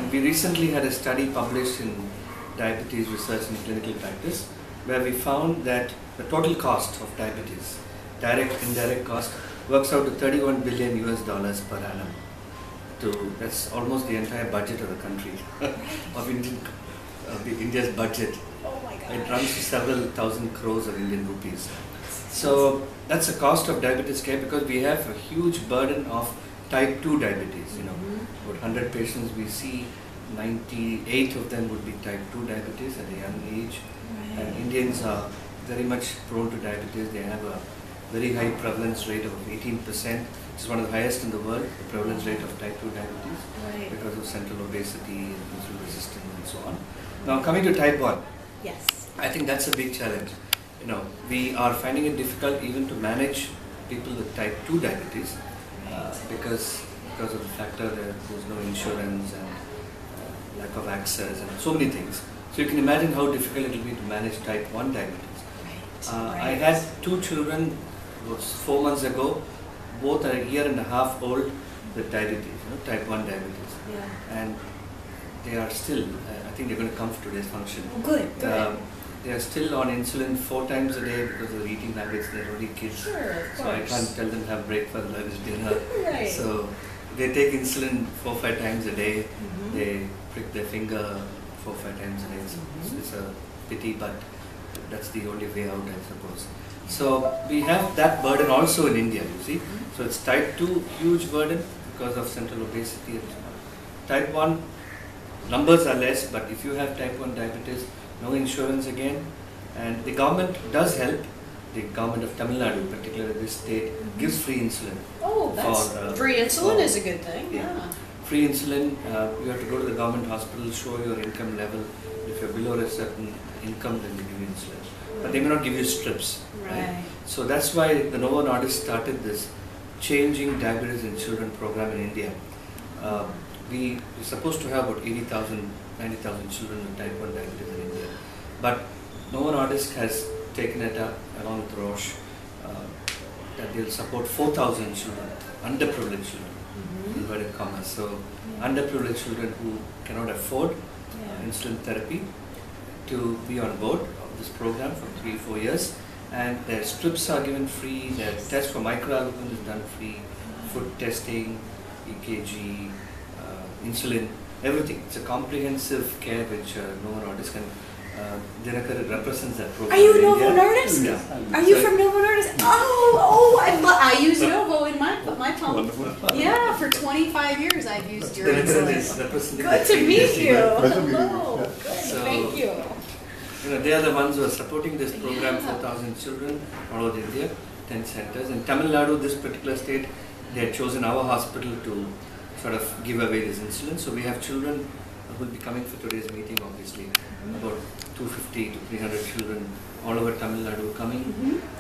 And we recently had a study published in Diabetes Research and Clinical Practice, where we found that the total cost of diabetes, direct, indirect cost, works out to 31 billion US dollars per annum. That's almost the entire budget of the country, of India's budget. Oh my God. It runs to several thousand crores of Indian rupees. So that's the cost of diabetes care, because we have a huge burden of type 2 diabetes. About 100 patients we see, 98 of them would be type 2 diabetes at a young age. Right. And Indians are very much prone to diabetes. They have a very high prevalence rate of 18%, which is one of the highest in the world, the prevalence rate of type 2 diabetes, Right. because of central obesity and insulin resistance and so on. Now coming to type 1, Yes. I think that's a big challenge. We are finding it difficult even to manage people with type 2 diabetes because of the factor that there's no insurance and lack of access and so many things. So you can imagine how difficult it will be to manage type 1 diabetes. Right. I had 2 children, it was 4 months ago, both are a year and a half old with diabetes, type 1 diabetes. Yeah. And they are still, I think they're going to come for today's function. Oh, good. They are still on insulin 4 times a day because of eating habits. They're only kids. Sure, of so I course. can't tell them to have breakfast, lunch, dinner. Right. So they take insulin 4 or 5 times a day. Mhm. They prick their finger 4 or 5 times a day. So it's a pity, but that's the only way out, I suppose. So we have that burden also in India, you see. So it's type 2, huge burden because of central obesity and so on. Type 1, numbers are less, but if you have type 1 diabetes, no insurance again, and the government does help. The government of Tamil Nadu, particularly this state, gives free insulin. Oh, that's for, free insulin for- is a good thing. yeah. Yeah. Free insulin, you have to go to the government hospital, show your income level. If you're below a certain income, then they give you insulin. But they may not give you strips. Right. So that's why the Novo Nordisk started this Changing Diabetes in Children program in India. We're supposed to have about 80,000, 90,000 children with type 1 diabetes in India. But Novo Nordisk has taken it up along with Roche that they'll support 4,000 children, underprivileged children, inverted commas. So underprivileged children who cannot afford insulin therapy to be on board of this program for 3-4 years. And their strips are given free, their test for microalbumin is done free, food testing, EKG, insulin, everything. It's a comprehensive care which Novo Nordisk and Dinakar represents that program. Are you in Novo India. Nordisk? Yeah. Are you So- from Novo Nordisk? I use Novo in my pump. Yeah, for 25 years I've used your Dinakar is insulin. representing Good the to meet team. you. Pleasure meeting you. Hello. Yeah. Good. So- Thank you. They are the ones who are supporting this program, Yeah. 4,000 children all over India, 10 centers. In Tamil Nadu, this particular state, they had chosen our hospital to sort of give away this insulin. So we have children who will be coming for today's meeting, obviously, about 250 to 300 children all over Tamil Nadu coming.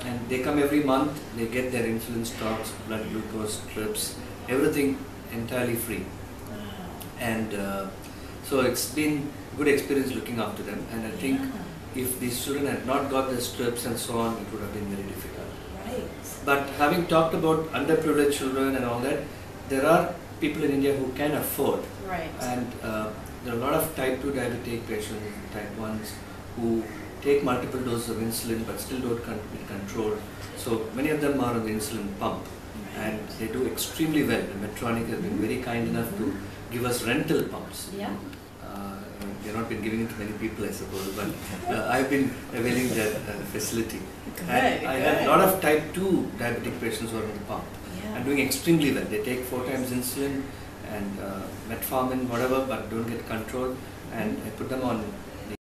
And they come every month, they get their insulin stocks, blood glucose, strips, everything entirely free. And so it's been good experience looking after them, and I think if these children had not got the strips and so on, it would have been very difficult. Right. But having talked about underprivileged children and all that, there are people in India who can afford, Right. and there are a lot of type 2 diabetic patients, type 1s, who take multiple doses of insulin but still don't be controlled. So many of them are on the insulin pump, and they do extremely well. Medtronic has been very kind enough to give us rental pumps. Yeah. They've not been giving it to many people, I suppose, but I've been availing that facility. And I have a lot of type 2 diabetic patients who are on the pump and doing extremely well. They take 4 times insulin and metformin, whatever, but don't get controlled. And I put them on